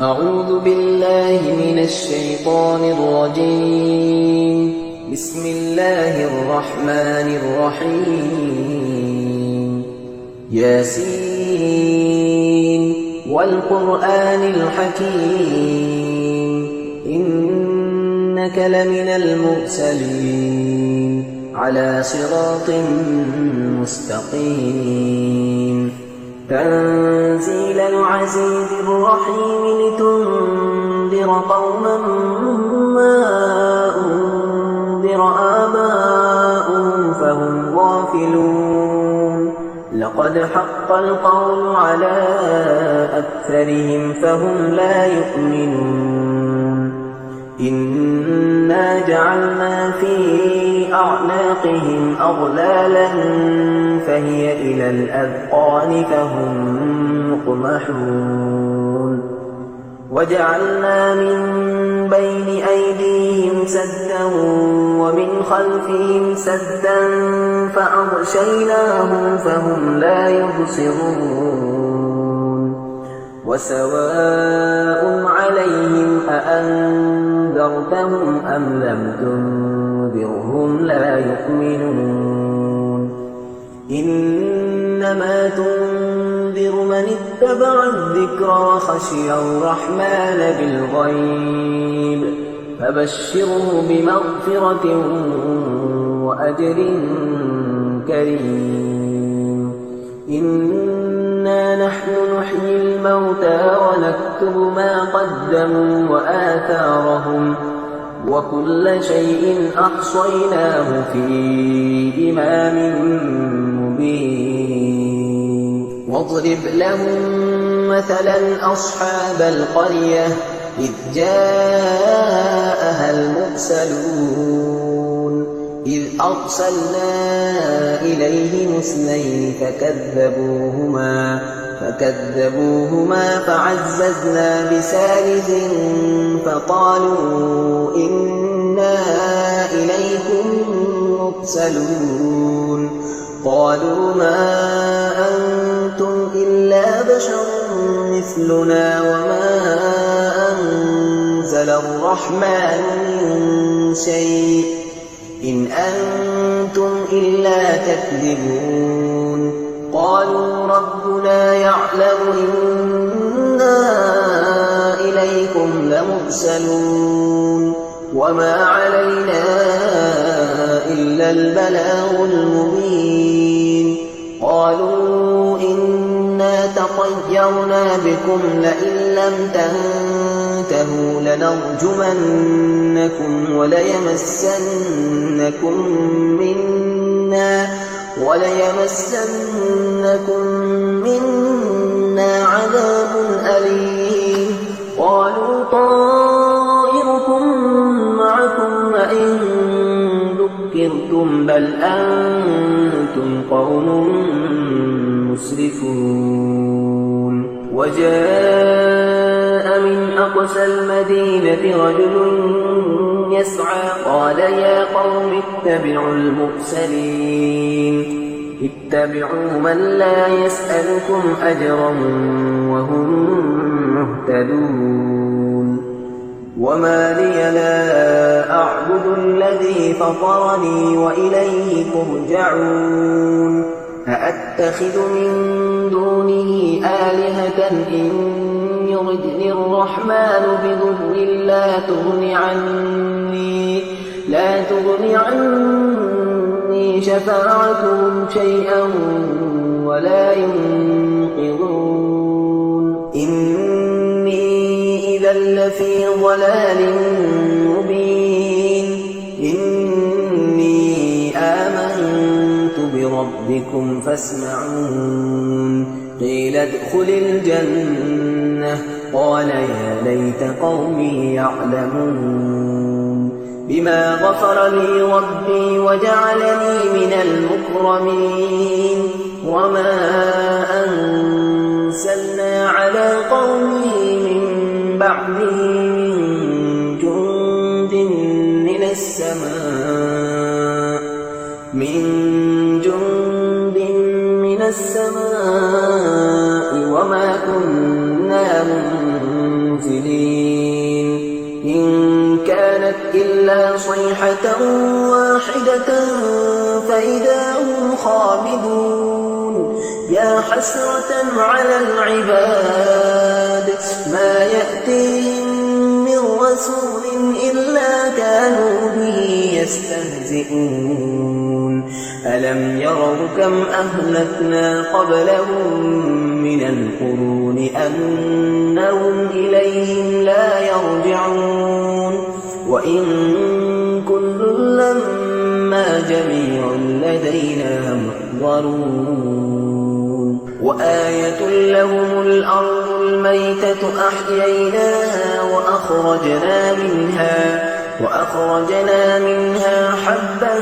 أعوذ بالله من الشيطان الرجيم. بسم الله الرحمن الرحيم. ياسين والقرآن الحكيم إنك لمن المرسلين على صراط مستقيم تنزيل العزيز الرحيم لتنذر قوما ما أنذر آباؤهم فهم غافلون لقد حق القول على أكثرهم فهم لا يؤمنون إنا جعلنا في أعناقهم أغلالا فهي إلى الأذقان فهم مقمحون وجعلنا من بين أيديهم سدا ومن خلفهم سدا فأغشيناهم فهم لا يبصرون وسواء عليهم أأنذرتهم أم لم تنذرهم لا يؤمنون إنما تنذر من اتبع الذكر وخشي الرحمن بالغيب فبشره بمغفرة وأجر كريم إنا نحن نحيي الموتى ونكتب ما قدموا وآثارهم وكل شيء أحصيناه في إمام مبين واضرب لهم مثلا أصحاب القرية إذ جاءها المرسلون إذ أرسلنا إليهم اثنين فكذبوهما فعززنا بثالث فقالوا إنا إليكم مرسلون قالوا ما أنتم إلا بشر مثلنا وما أنزل الرحمن من شيء إن أنتم إلا تكذبون قالوا ربنا يعلم إنا إليكم لمرسلون وما علينا إلا البلاغ المبين قالوا إنا تطيرنا بكم لئن لم تنتهوا لنرجمنكم وليمسنكم منا عذاب أليم قالوا طائركم معكم وإن ذكرتم بل أنتم قوم مسرفون وجاء من أقصى المدينة رجل يسعى قال يا قوم اتبعوا المرسلين اتبعوا من لا يسألكم أجرا وهم مهتدون وما لي لا أعبد الذي فطرني وإليه ترجعون أأتخذ من دونه آلهة إن يردني الرحمن بضر لا تغن عني شفاعتهم شيئا ولا ينقذون إني إذا لفي ضلال مبين إني آمنت بربكم فاسمعون قيل ادخل الجنة قال يا ليت قومي يعلمون بما غفر لي ربي وجعلني من المكرمين وما أنزلنا على قومه من بعده من جند من السماء وما كنا منزلين إلا صيحة واحدة فإذا هم خامدون يا حسرة على العباد ما يأتيهم من رسول إلا كانوا به يستهزئون ألم يروا كم أهلكنا قبلهم من القرون أنهم إليهم لا يرجعون وإن كل لما جميع لدينا محضرون وآية لهم الأرض الميتة أحييناها وأخرجنا منها حبا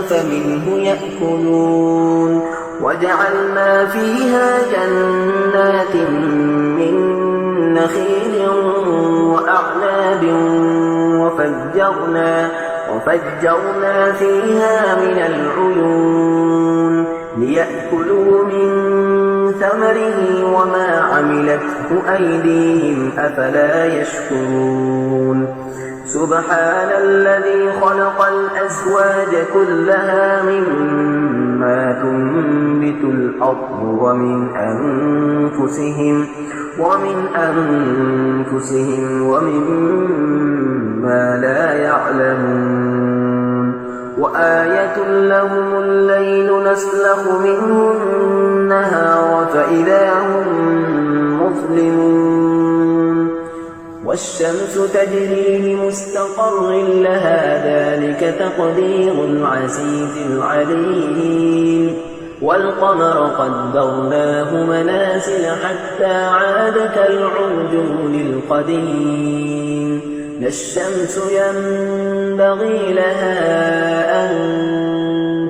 فمنه يأكلون وجعلنا فيها جنات من نخيل وأعناب وفجرنا فيها من العيون ليأكلوا من ثمره وما عملته أيديهم أفلا يشكرون سبحان الذي خلق الأزواج كلها مما تنبت الأرض ومن أنفسهم ومما لا يعلمون وآية لهم الليل نسلخ منه النهار فإذا هم مظلمون والشمس تجري لمستقر لها ذلك تقدير العزيز العليم والقمر قدرناه منازل حتى عاد كالعرجون القديم لا الشمس ينبغي لها أن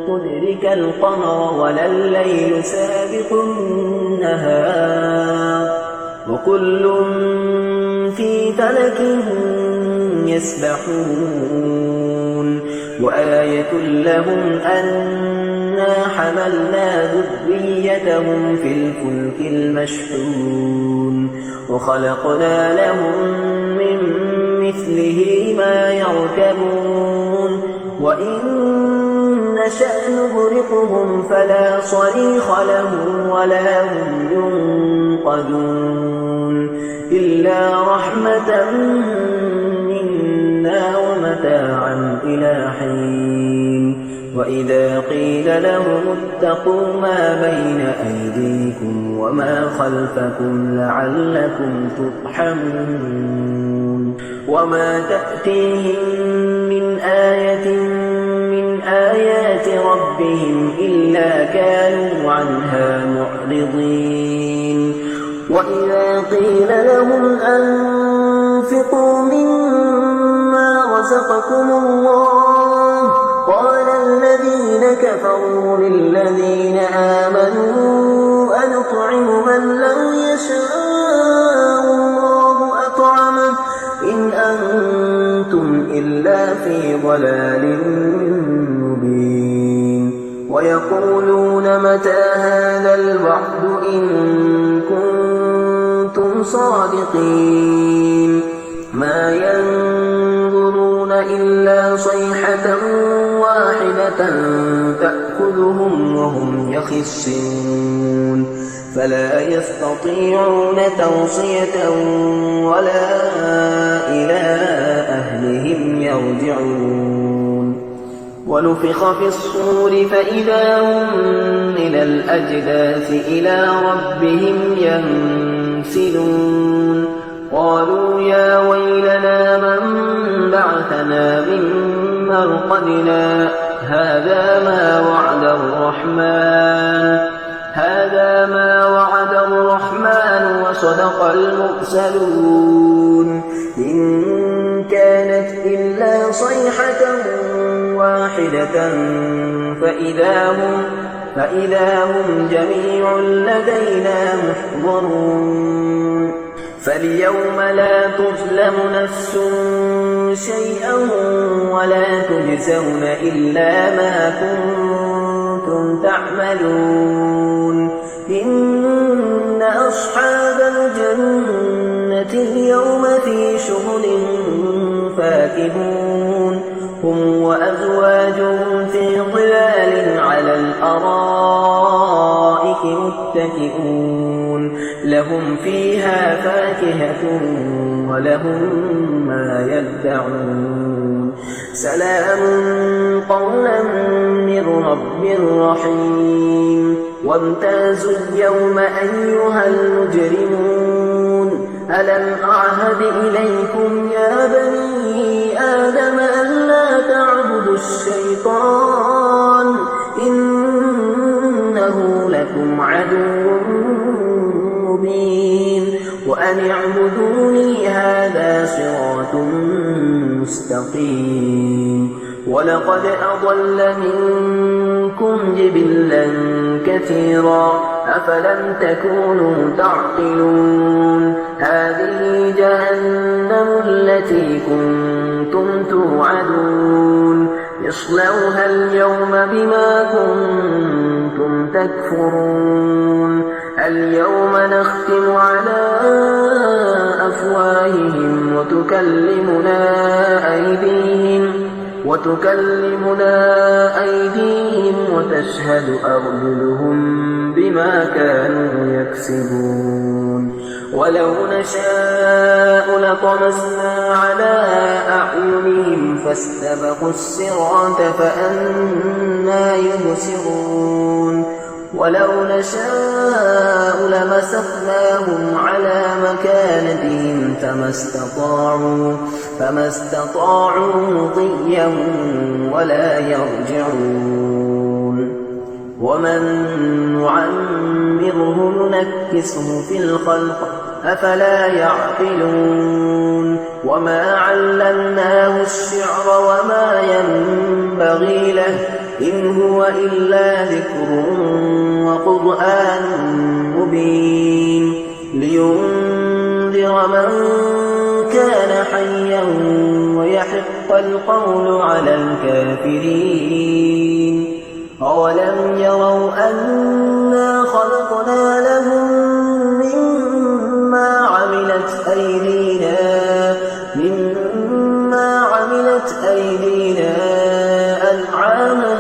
تدرك القمر ولا الليل سابق النهار وكل في فلك يسبحون وآية لهم أنا حملنا ذريتهم في الفلك المشحون وخلقنا لهم من مثله ما يركبون وإن نشأ نغرقهم فلا صريخ لهم ولا هم ينقذون إلا رحمة منا ومتاعا إلى حين وإذا قيل لهم اتقوا ما بين أيديكم وما خلفكم لعلكم ترحمون وما تأتيهم من آية من آيات ربهم إلا كانوا عنها معرضين وإذا قيل لهم أنفقوا مما رزقكم الله قال الذين كفروا للذين آمنوا أنطعم من لو يشاء الله أطعمه إن أنتم إلا في ضلال مبين ويقولون متى هذا الوعد إن كنتم صادقين ما ينظرون إلا صيحة واحدة تأخذهم وهم يخصمون فلا يستطيعون توصية ولا إلى أهلهم يرجعون ونفخ في الصور فإذا هم من الأجداث إلى ربهم ينسلون قالوا يا ويلنا من بعثنا من مرقدنا هذا ما وعد الرحمن وصدق المرسلون إن كانت إلا صيحة واحدة فإذا هم جميع لدينا محضرون فاليوم لا تظلم نفس شيئا ولا تجزون إلا ما كنتم تعملون إن أصحاب الجنة اليوم في شغل فاكهون هم وأزواجهم في ظلال على الأرائك متكئون لهم فيها فاكهة ولهم ما يدعون سلام قولا من رب رحيم وامتازوا اليوم أيها المجرمون ألم أعهد إليكم يا بني آدم ألا تعبدوا الشيطان إنه لكم عدو مبين وأن اعبدوني هذا صراط مستقيم ولقد أضل منكم جبلا كثيرا أفلم تكونوا تعقلون هذه جهنم التي كنتم توعدون اصلوها اليوم بما كنتم تكفرون اليوم نختم على أفواههم وتكلمنا أيديهم وتشهد أرجلهم بما كانوا يكسبون ولو نشاء لطمسنا على أعينهم فاستبقوا الصراط فأنى يبصرون ولو نشاء لمسخناهم على مكانتهم فما استطاعوا مضيا ولا يرجعون ومن نعمره ننكسه في الخلق أفلا يعقلون وما علمناه الشعر وما ينبغي له إن هو إلا ذكر وقرآن مبين لينذر من كان حيا ويحق القول على الكافرين أولم يروا أنا خلقنا لهم مما عملت أيدينا أنعاما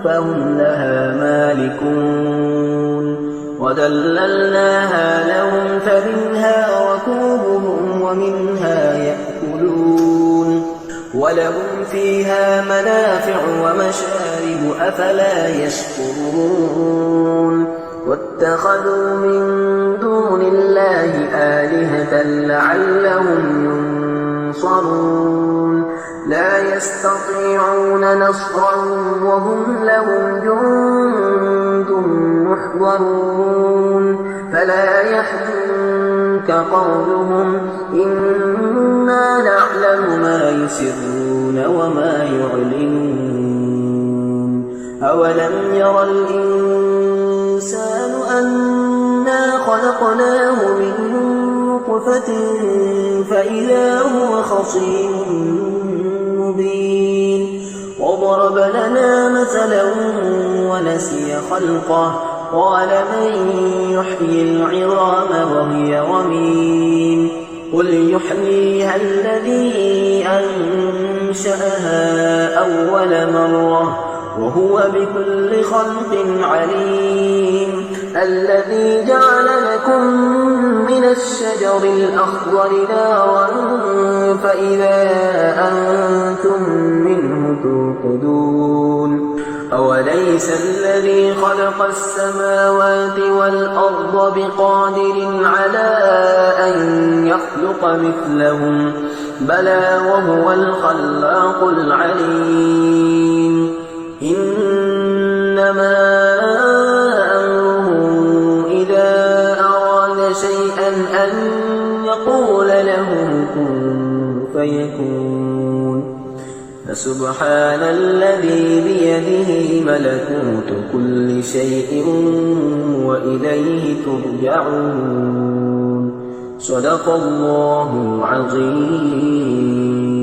فهم لها مالكون وذللناها لهم فمنها ركوبهم ومنها يأكلون ولهم فيها منافع ومشارب أفلا يشكرون واتخذوا من دون الله آلهة لعلهم ينصرون لا يستطيعون نصرهم وهم لهم جند محضرون فلا يحزنك قولهم إنا نعلم ما يسرون وما يعلنون أولم ير الإنسان أنا خلقناه من نطفة فإذا هو خصيم مبين وضرب لنا مثلا ونسي خلقه قال من يحيي العظام وهي رميم قل يحييها الذي أنشأها أول مرة وهو بكل خلق عليم الذي جعل لكم من الشجر الأخضر نارا فإذا أنتم منه توقدون أوليس الذي خلق السماوات والأرض بقادر على أن يخلق مثلهم بلى وهو الخلاق العليم إنما أمره إذا أراد شيئا أن يقول له كن فيكون فسبحان الذي بيده ملكوت كل شيء وإليه ترجعون صدق الله العظيم.